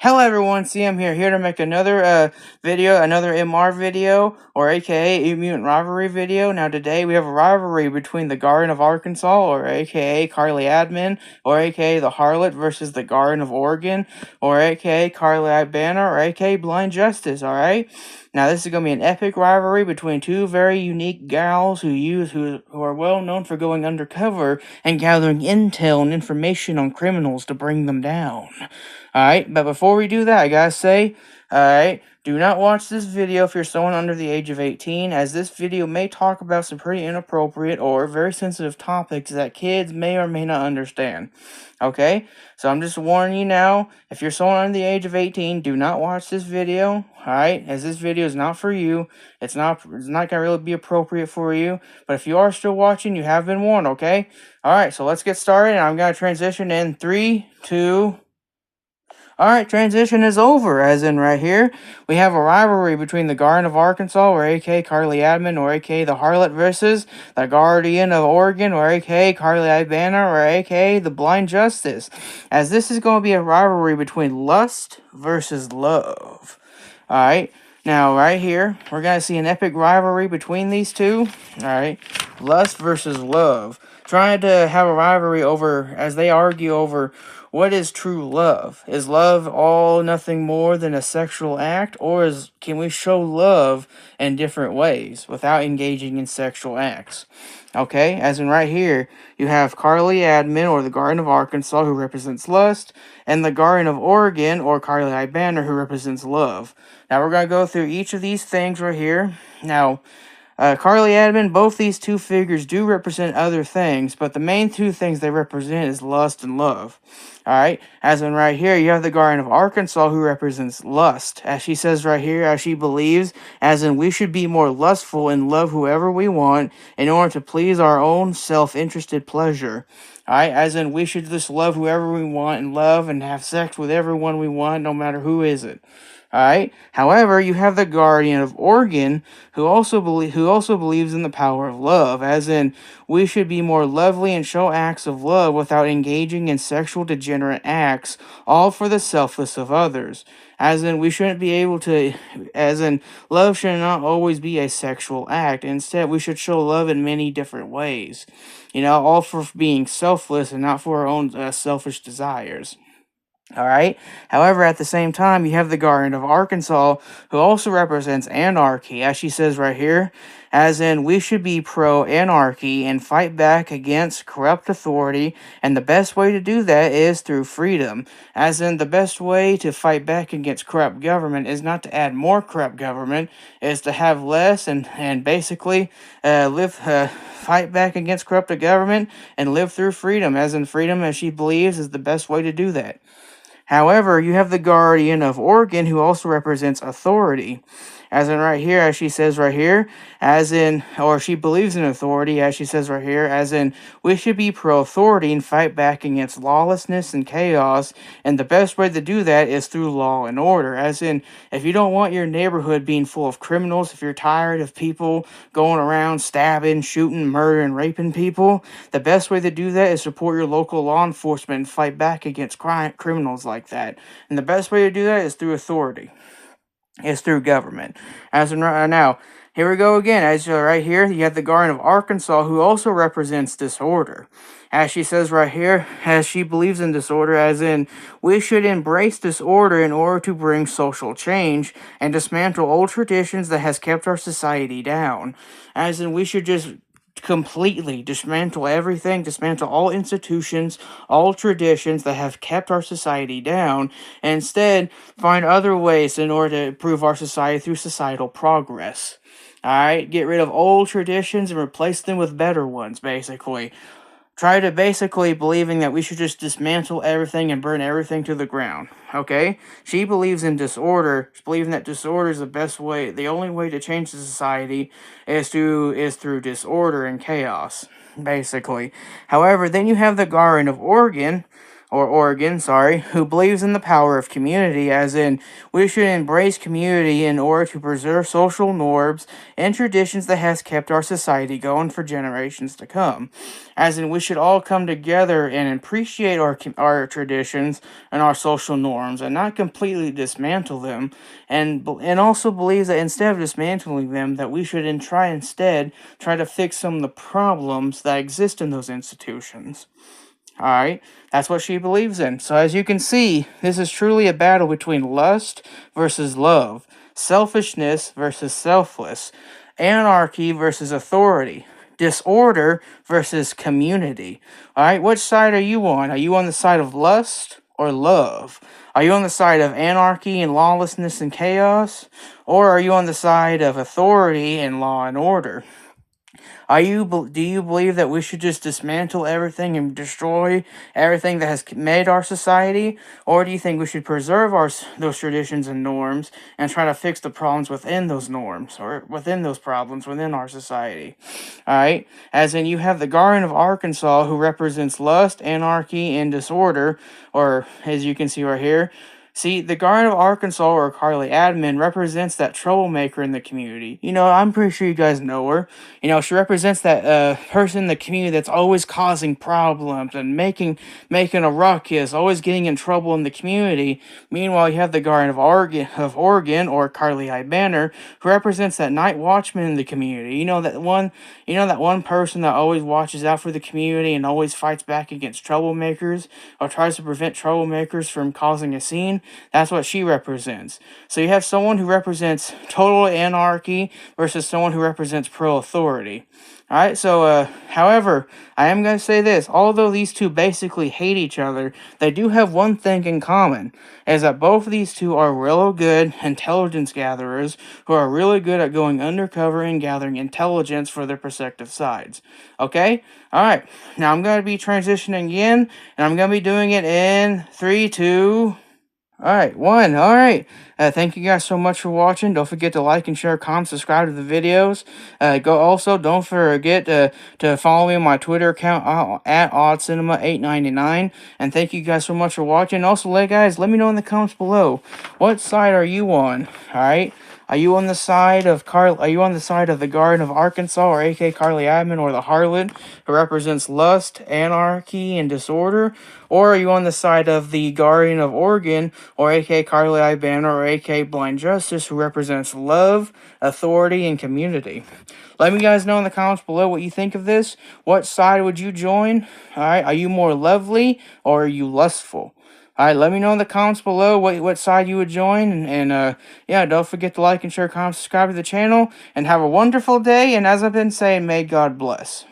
Hello everyone, CM here to make another video, another MR video, or aka Mutant Rivalry video. Now today we have a rivalry between the Garden of Arkansas, or aka Carly Admin, or aka the Harlot versus the Garden of Oregon, or aka Carly Banner, or aka Blind Justice, alright? Now this is going to be an epic rivalry between two very unique gals who are well known for going undercover and gathering intel and information on criminals to bring them down. Alright, but before we do that, I gotta say, alright, do not watch this video if you're someone under the age of 18, as this video may talk about some pretty inappropriate or very sensitive topics that kids may or may not understand. Okay? So I'm just warning you now, if you're someone under the age of 18, do not watch this video, alright? As this video is not for you. It's not gonna really be appropriate for you. But if you are still watching, you have been warned, okay? Alright, so let's get started, and I'm gonna transition in 3, 2... Alright, transition is over, as in right here, we have a rivalry between the Garden of Arkansas, or aka Carly Admin, or aka the Harlot, versus the Guardian of Oregon, or aka Carly Banner, or aka the Blind Justice, as this is going to be a rivalry between lust versus love. Alright, now right here, we're going to see an epic rivalry between these two. Alright, lust versus love. Trying to have a rivalry over, as they argue over, what is true love? Is love all nothing more than a sexual act, or can we show love in different ways without engaging in sexual acts? Okay, as in right here, you have Carly Admin, or the Garden of Arkansas, who represents lust, and the Garden of Oregon, or Carly Banner, who represents love. Now we're going to go through each of these things right here. Now, Carly Admin, both these two figures do represent other things, but the main two things they represent is lust and love. Alright, as in right here, you have the Garden of Arkansas, who represents lust. As she says right here, as she believes, as in we should be more lustful and love whoever we want in order to please our own self-interested pleasure. Alright, as in we should just love whoever we want and love and have sex with everyone we want, no matter who is it. Alright. However, you have the Guardian of Oregon, who also believes in the power of love, as in we should be more lovely and show acts of love without engaging in sexual degenerate acts, all for the selfless of others. As in we shouldn't be able to, as in love should not always be a sexual act. Instead, we should show love in many different ways. You know, all for being selfless and not for our own selfish desires. Alright? However, at the same time, you have the Guardian of Arkansas, who also represents anarchy, as she says right here, as in, we should be pro-anarchy and fight back against corrupt authority, and the best way to do that is through freedom. As in, the best way to fight back against corrupt government is not to add more corrupt government, is to have less and basically fight back against corrupt government and live through freedom, as in freedom, as she believes, is the best way to do that. However, you have the Guardian of Oregon, who also represents authority. As in right here, as she says right here, as in, or she believes in authority, as she says right here, as in, we should be pro-authority and fight back against lawlessness and chaos, and the best way to do that is through law and order. As in, if you don't want your neighborhood being full of criminals, if you're tired of people going around stabbing, shooting, murdering, raping people, the best way to do that is support your local law enforcement and fight back against criminals like that. And the best way to do that is through authority. It's through government. As in right now, here we go again. As right here, you have the Guardian of Arkansas, who also represents disorder. As she says right here, as she believes in disorder, as in, we should embrace disorder in order to bring social change and dismantle old traditions that has kept our society down. As in, we should just completely dismantle everything, dismantle all institutions, all traditions that have kept our society down, and instead find other ways in order to improve our society through societal progress. Alright, get rid of old traditions and replace them with better ones, basically. Try to basically believing that we should just dismantle everything and burn everything to the ground. Okay? She believes in disorder. She's believing that disorder is the best way, the only way to change the society is through disorder and chaos, basically. However, then you have the Guardian of Oregon, or Oregon, sorry, who believes in the power of community, as in we should embrace community in order to preserve social norms and traditions that has kept our society going for generations to come. As in we should all come together and appreciate our traditions and our social norms and not completely dismantle them, and also believes that instead of dismantling them, that we should try to fix some of the problems that exist in those institutions. All right, that's what she believes in. So, as you can see, this is truly a battle between lust versus love, selfishness versus selfless, anarchy versus authority, disorder versus community. All right, which side are you on? Are you on the side of lust or love? Are you on the side of anarchy and lawlessness and chaos? Or are you on the side of authority and law and order? Do you believe that we should just dismantle everything and destroy everything that has made our society, or do you think we should preserve those traditions and norms and try to fix the problems within those norms or within those problems within our society? All right, as in you have the Guardian of Arkansas, who represents lust, anarchy, and disorder, or as you can see right here. See, the Guardian of Arkansas, or Carly Admin, represents that troublemaker in the community. I'm pretty sure you guys know her. She represents that person in the community that's always causing problems and making a ruckus, always getting in trouble in the community. Meanwhile, you have the Guardian of Oregon, or Carly I. Banner, who represents that night watchman in the community. You know that one person that always watches out for the community and always fights back against troublemakers or tries to prevent troublemakers from causing a scene. That's what she represents. So you have someone who represents total anarchy versus someone who represents pro authority. Alright, so, however, I am going to say this. Although these two basically hate each other, they do have one thing in common, is that both of these two are real good intelligence gatherers who are really good at going undercover and gathering intelligence for their respective sides. Okay? Alright, now I'm going to be transitioning again, and I'm going to be doing it in 3, 2... Alright, one. Alright. Thank you guys so much for watching. Don't forget to like and share, comment, subscribe to the videos. Don't forget to follow me on my Twitter account at oddcinema899. And thank you guys so much for watching. Also, let me know in the comments below. What side are you on? Alright? Are you on the side of the Guardian of Arkansas, or aka Carly Admin, or the Harlot, who represents lust, anarchy, and disorder? Or are you on the side of the Guardian of Oregon, or aka Carly I. Banner, or aka Blind Justice, who represents love, authority, and community? Let me guys know in the comments below what you think of this. What side would you join? Alright, are you more lovely, or are you lustful? Alright, let me know in the comments below what side you would join. And yeah, don't forget to like and share, comment, subscribe to the channel. And have a wonderful day. And as I've been saying, may God bless.